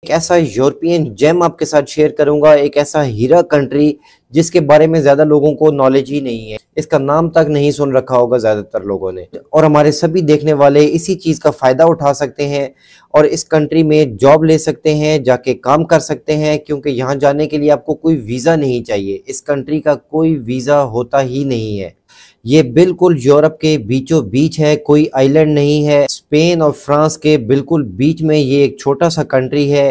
एक ऐसा European GeM आपके साथ शेयर करूंगा, एक ऐसा हीरा कंट्री जिसके बारे में ज्यादा लोगों को नॉलेज ही नहीं है, इसका नाम तक नहीं सुन रखा होगा ज्यादातर लोगों ने, और हमारे सभी देखने वाले इसी चीज का फायदा उठा सकते हैं और इस कंट्री में जॉब ले सकते हैं, जाके काम कर सकते हैं, क्योंकि यहाँ जाने के लिए आपको कोई वीजा नहीं चाहिए। इस कंट्री का कोई वीजा होता ही नहीं है। ये बिल्कुल यूरोप के बीचों बीच है, कोई आइलैंड नहीं है। स्पेन और फ्रांस के बिल्कुल बीच में ये एक छोटा सा कंट्री है।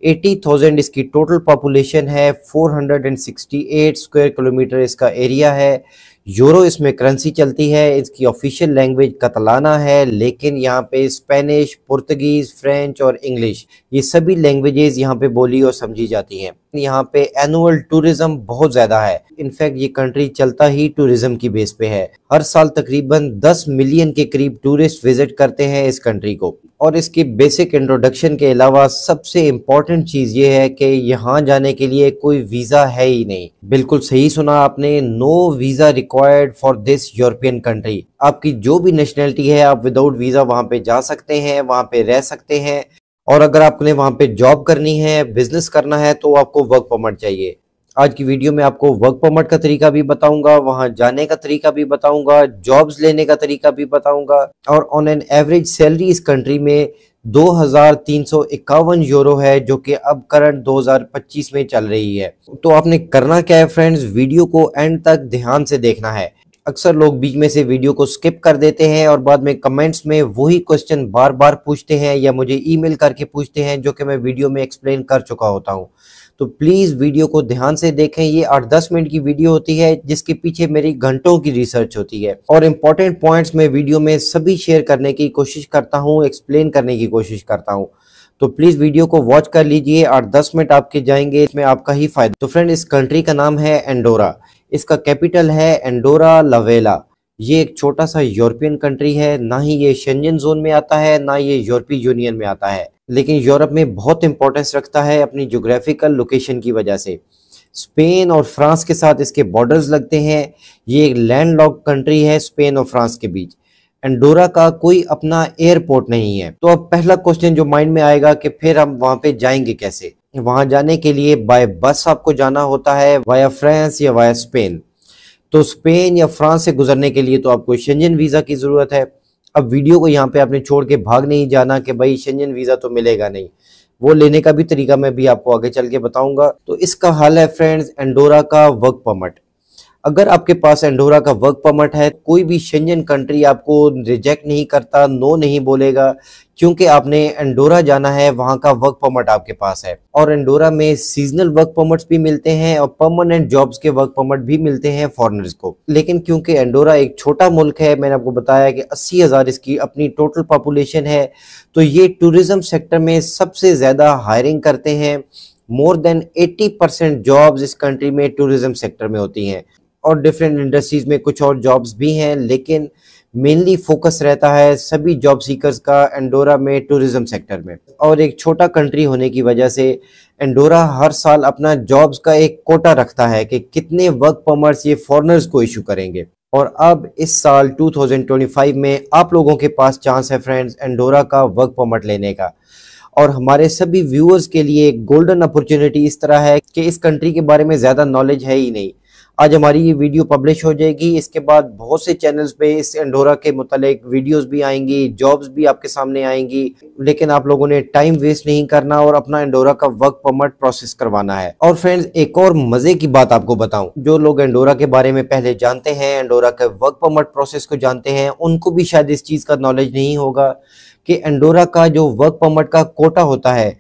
80,000 इसकी टोटल पॉपुलेशन है, 468 स्क्वायर किलोमीटर इसका एरिया है। यूरो इसमें करेंसी चलती है, इसकी ऑफिशियल लैंग्वेज कतलाना है, लेकिन यहाँ पे स्पेनिश, पुर्तगीज, फ्रेंच और इंग्लिश ये सभी लैंग्वेजेस यहाँ पे बोली और समझी जाती हैं। यहाँ पे एनुअल टूरिज्म बहुत ज़्यादा है। इनफैक्ट ये कंट्री चलता ही टूरिज्म की बेस पे है। हर साल तकरीबन 10 मिलियन के करीब टूरिस्ट विजिट करते हैं इस कंट्री को। और इसकी बेसिक इंट्रोडक्शन के अलावा सबसे इम्पोर्टेंट चीज़ ये है कि यहाँ जाने के लिए कोई वीज़ा है ही नहीं। बिल्कुल सही सुना आपने, no visa required for this European country. आपकी जो भी नेशनैलिटी है, आप विदाउट वीज़ा वहाँ पे जा सकते हैं, वहाँ पे रह सकते हैं। और अगर आपने वहाँ पे जॉब करनी है, बिजनेस करना है, तो आपको वर्क परमिट चाहिए। आज की वीडियो में आपको वर्क परमिट का तरीका भी बताऊंगा, वहाँ जाने का तरीका भी बताऊंगा, जॉब्स लेने का तरीका भी बताऊंगा, और ऑन एन एवरेज सैलरी इस कंट्री में 2351 यूरो है, जो कि अब करंट 2025 में चल रही है। तो आपने करना क्या है फ्रेंड्स, वीडियो को एंड तक ध्यान से देखना है। अक्सर लोग बीच में से वीडियो को स्किप कर देते हैं और बाद में कमेंट्स में वही क्वेश्चन बार बार पूछते हैं या मुझे ईमेल करके पूछते हैं, जो कि मैं वीडियो में एक्सप्लेन कर चुका होता हूं। तो प्लीज़ वीडियो को ध्यान से देखें। ये 8-10 मिनट की वीडियो होती है, जिसके पीछे मेरी घंटों की रिसर्च होती है, और इम्पोर्टेंट पॉइंट्स मैं वीडियो में सभी शेयर करने की कोशिश करता हूँ, एक्सप्लेन करने की कोशिश करता हूँ। तो प्लीज़ वीडियो को वॉच कर लीजिए, 8-10 मिनट आपके जाएंगे, इसमें आपका ही फायदा। तो फ्रेंड, इस कंट्री का नाम है एंडोरा। इसका कैपिटल है एंडोरा ला वेला। ये एक छोटा सा यूरोपियन कंट्री है, ना ही ये शेंजन जोन में आता है, ना ये यूरोपीय यूनियन में आता है, लेकिन यूरोप में बहुत इंपॉर्टेंस रखता है अपनी ज्योग्राफिकल लोकेशन की वजह से। स्पेन और फ्रांस के साथ इसके बॉर्डर्स लगते हैं। ये एक लैंडलॉक्ड कंट्री है स्पेन और फ्रांस के बीच। एंडोरा का कोई अपना एयरपोर्ट नहीं है। तो अब पहला क्वेश्चन जो माइंड में आएगा कि फिर हम वहां पे जाएंगे कैसे। वहां जाने के लिए बाय बस आपको जाना होता है, वाया फ्रांस या वाया स्पेन। तो स्पेन या फ्रांस से गुजरने के लिए तो आपको शेंजन वीज़ा की ज़रूरत है। अब वीडियो को यहाँ पे आपने छोड़ के भाग नहीं जाना कि भाई शेंजन वीज़ा तो मिलेगा नहीं, वो लेने का भी तरीका मैं भी आपको आगे चल के बताऊंगा। तो इसका हल है फ्रेंड्स एंडोरा का वर्क परमिट। अगर आपके पास एंडोरा का वर्क परमिट है, कोई भी शेंजन कंट्री आपको रिजेक्ट नहीं करता, नो नहीं बोलेगा, क्योंकि आपने एंडोरा जाना है, वहां का वर्क परमिट आपके पास है। और एंडोरा में सीजनल वर्क परमिट्स भी मिलते हैं और परमानेंट जॉब्स के वर्क परमिट भी मिलते हैं फॉरेनर्स को। लेकिन क्योंकि एंडोरा एक छोटा मुल्क है, मैंने आपको बताया कि 80,000 इसकी अपनी टोटल पॉपुलेशन है, तो ये टूरिज्म सेक्टर में सबसे ज्यादा हायरिंग करते हैं। मोर देन 80% जॉब्स इस कंट्री में टूरिज्म सेक्टर में होती हैं, और डिफरेंट इंडस्ट्रीज में कुछ और जॉब्स भी हैं, लेकिन मेनली फोकस रहता है सभी जॉब सीकर्स का एंडोरा में टूरिज्म सेक्टर में। और एक छोटा कंट्री होने की वजह से एंडोरा हर साल अपना जॉब्स का एक कोटा रखता है कि कितने वर्क परमिट्स ये फॉरेनर्स को इशू करेंगे। और अब इस साल 2025 में आप लोगों के पास चांस है फ्रेंड्स एंडोरा का वर्क परमिट लेने का। और हमारे सभी व्यूअर्स के लिए एक गोल्डन अपॉर्चुनिटी इस तरह है कि इस कंट्री के बारे में ज़्यादा नॉलेज है ही नहीं। आज हमारी ये वीडियो पब्लिश हो जाएगी, इसके बाद बहुत से चैनल्स पे इस एंडोरा के मुतालिक वीडियोस भी आएंगी, जॉब्स भी आपके सामने आएंगी, लेकिन आप लोगों ने टाइम वेस्ट नहीं करना और अपना एंडोरा का वर्क परमिट प्रोसेस करवाना है। और फ्रेंड्स, एक और मजे की बात आपको बताऊं, जो लोग एंडोरा के बारे में पहले जानते हैं, एंडोरा के वर्क परमिट प्रोसेस को जानते हैं, उनको भी शायद इस चीज का नॉलेज नहीं होगा कि एंडोरा का जो वर्क परमिट का कोटा होता है,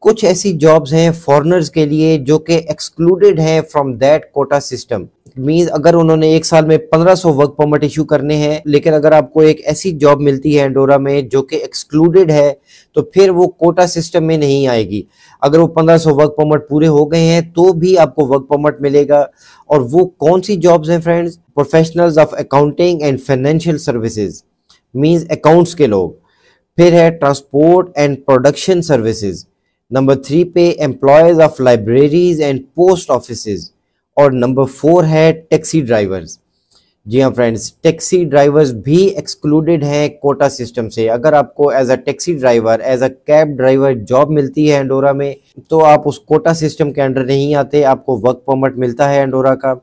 कुछ ऐसी जॉब्स हैं फॉरेनर्स के लिए जो कि एक्सक्लूडेड हैं from that quota system. Means अगर उन्होंने एक साल में 1500 वर्क परमिट इशू करने हैं, लेकिन अगर आपको एक ऐसी जॉब मिलती है एंडोरा में जो कि एक्सक्लूडेड है, तो फिर वो कोटा सिस्टम में नहीं आएगी। अगर वो 1500 वर्क परमिट पूरे हो गए हैं तो भी आपको वर्क परमिट मिलेगा। और वो कौन सी जॉब्स हैं friends? Professionals of accounting and financial services, means accounts के लोग। फिर है transport and production services. Number 3 पे employees of libraries and post offices. और नंबर 4 है टैक्सी ड्राइवर्स। जी हाँ फ्रेंड्स, टैक्सी ड्राइवर्स भी एक्सक्लूडेड हैं कोटा सिस्टम से। अगर आपको as a taxi driver, as a cab driver job मिलती है एंडोरा में, तो आप उस कोटा सिस्टम के अंडर नहीं आते। आपको वर्क परमिट मिलता है एंडोरा का।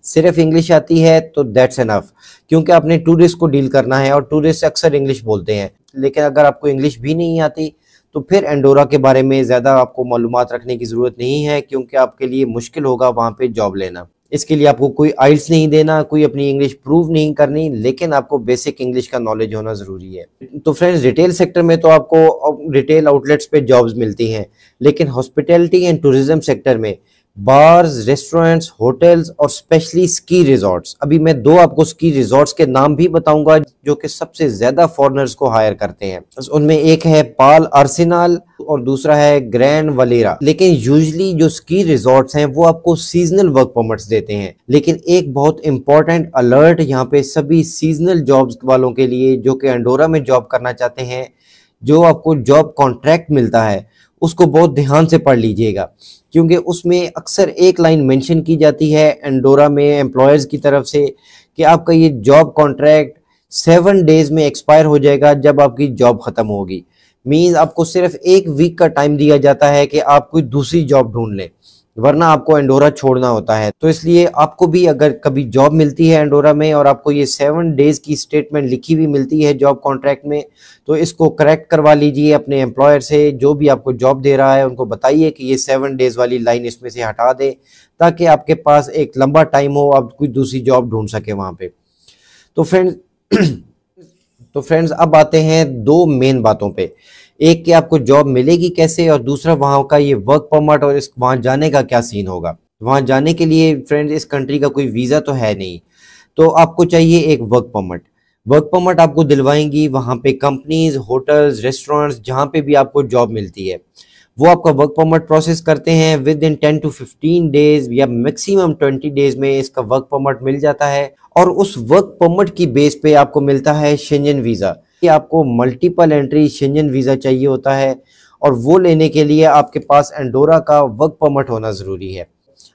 सिर्फ इंग्लिश आती है तो दैट्स एनफ, क्योंकि आपने टूरिस्ट को डील करना है और टूरिस्ट अक्सर इंग्लिश बोलते हैं। लेकिन अगर आपको इंग्लिश भी नहीं आती तो फिर एंडोरा के बारे में ज़्यादा आपको मालूमात रखने की ज़रूरत नहीं है, क्योंकि आपके लिए मुश्किल होगा वहाँ पे जॉब लेना। इसके लिए आपको कोई आइल्स नहीं देना, कोई अपनी इंग्लिश प्रूव नहीं करनी, लेकिन आपको बेसिक इंग्लिश का नॉलेज होना ज़रूरी है। तो फ्रेंड्स, रिटेल सेक्टर में तो आपको रिटेल आउटलेट्स पे जॉब्स मिलती हैं, लेकिन हॉस्पिटैलिटी एंड टूरिज्म सेक्टर में बार्स, रेस्टोरेंट्स, होटल्स और स्पेशली स्की रिजॉर्ट्स, अभी मैं दो आपको स्की रिजॉर्ट्स के नाम भी बताऊंगा जो कि सबसे ज्यादा फॉरेनर्स को हायर करते हैं। उनमें एक है पाल आर्सेनल और दूसरा है ग्रैंड वलेरा। लेकिन यूजुअली जो स्की रिजॉर्ट्स हैं वो आपको सीजनल वर्क परमिट्स देते हैं। लेकिन एक बहुत इंपॉर्टेंट अलर्ट यहाँ पे सभी सीजनल जॉब्स वालों के लिए जो कि एंडोरा में जॉब करना चाहते हैं, जो आपको जॉब कॉन्ट्रैक्ट मिलता है उसको बहुत ध्यान से पढ़ लीजिएगा, क्योंकि उसमें अक्सर एक लाइन मेंशन की जाती है एंडोरा में एम्प्लॉयर्स की तरफ से कि आपका ये जॉब कॉन्ट्रैक्ट 7 डेज में एक्सपायर हो जाएगा जब आपकी जॉब खत्म होगी। मींस आपको सिर्फ 1 वीक का टाइम दिया जाता है कि आप कोई दूसरी जॉब ढूंढ लें, वरना आपको एंडोरा छोड़ना होता है। तो इसलिए आपको भी अगर कभी जॉब मिलती है एंडोरा में और आपको ये 7 डेज की स्टेटमेंट लिखी हुई मिलती है जॉब कॉन्ट्रैक्ट में, तो इसको करेक्ट करवा लीजिए अपने एम्प्लॉयर से। जो भी आपको जॉब दे रहा है उनको बताइए कि ये 7 डेज वाली लाइन इसमें से हटा दे, ताकि आपके पास एक लंबा टाइम हो, आप कोई दूसरी जॉब ढूंढ सके वहाँ पे। तो फ्रेंड्स अब आते हैं दो मेन बातों पे। एक कि आपको जॉब मिलेगी कैसे, और दूसरा वहाँ का ये वर्क परमिट और इस वहाँ जाने का क्या सीन होगा। वहाँ जाने के लिए फ्रेंड्स इस कंट्री का कोई वीज़ा तो है नहीं, तो आपको चाहिए एक वर्क परमिट। वर्क परमिट आपको दिलवाएंगी वहाँ पे कंपनीज, होटल्स, रेस्टोरेंट्स, जहाँ पे भी आपको जॉब मिलती है वो आपका वर्क परमिट प्रोसेस करते हैं। विद इन 10 to 15 डेज या मैक्सिमम 20 डेज में इसका वर्क परमिट मिल जाता है, और उस वर्क परमिट की बेस पे आपको मिलता है शेंजन वीज़ा। आपको मल्टीपल एंट्री शेंजन वीज़ा चाहिए होता है, और वो लेने के लिए आपके पास एंडोरा का वर्क परमिट होना ज़रूरी है।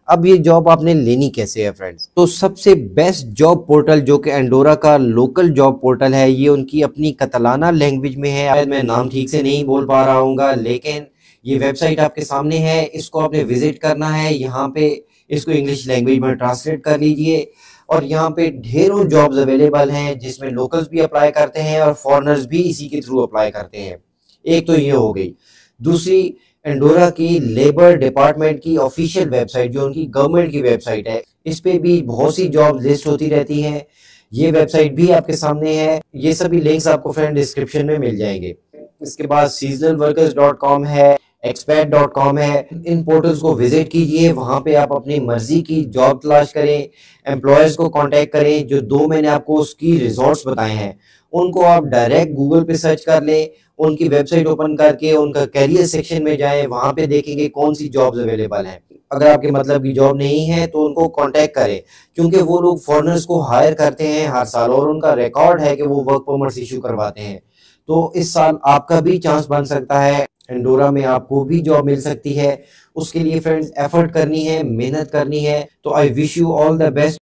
अब ये जॉब आपने लेनी कैसे है फ्रेंड्स, तो सबसे बेस्ट जॉब पोर्टल जो कि एंडोरा का लोकल जॉब पोर्टल है, ये उनकी अपनी कतलाना लैंग्वेज में है। मैं नाम ठीक से नहीं बोल पा रहा हूँ, लेकिन ये वेबसाइट आपके सामने है, इसको आपने विजिट करना है। यहाँ पे इसको इंग्लिश लैंग्वेज में ट्रांसलेट कर लीजिए, और यहाँ पे ढेरों जॉब्स अवेलेबल हैं जिसमें लोकल्स भी अप्लाई करते हैं और फॉरेनर्स भी इसी के थ्रू अप्लाई करते हैं। एक तो ये हो गई। दूसरी, एंडोरा की लेबर डिपार्टमेंट की ऑफिशियल वेबसाइट जो उनकी गवर्नमेंट की वेबसाइट है, इस पे भी बहुत सी जॉब लिस्ट होती रहती हैं। ये वेबसाइट भी आपके सामने है। ये सभी लिंक्स आपको फ्रेंड डिस्क्रिप्शन में मिल जाएंगे। इसके बाद seasonalworkers.com है, expat.com है। इन पोर्टल्स को विजिट कीजिए, वहां पे आप अपनी मर्जी की जॉब तलाश करें, एम्प्लॉयर्स को कांटेक्ट करें। जो दो मैंने आपको उसकी रिजॉर्ट्स बताए हैं उनको आप डायरेक्ट गूगल पे सर्च कर लें, उनकी वेबसाइट ओपन करके उनका कैरियर सेक्शन में जाएं, वहां पे देखेंगे कौन सी जॉब्स अवेलेबल हैं। अगर आपके मतलब की जॉब नहीं है तो उनको कांटेक्ट करें, क्योंकि वो लोग फॉरेनर्स को हायर करते हैं हर साल, और उनका रिकॉर्ड है कि वो वर्क परमिट्स इशू करवाते हैं। तो इस साल आपका भी चांस बन सकता है, एंडोरा में आपको भी जॉब मिल सकती है। उसके लिए फ्रेंड्स एफर्ट करनी है, मेहनत करनी है। तो I wish you all the best.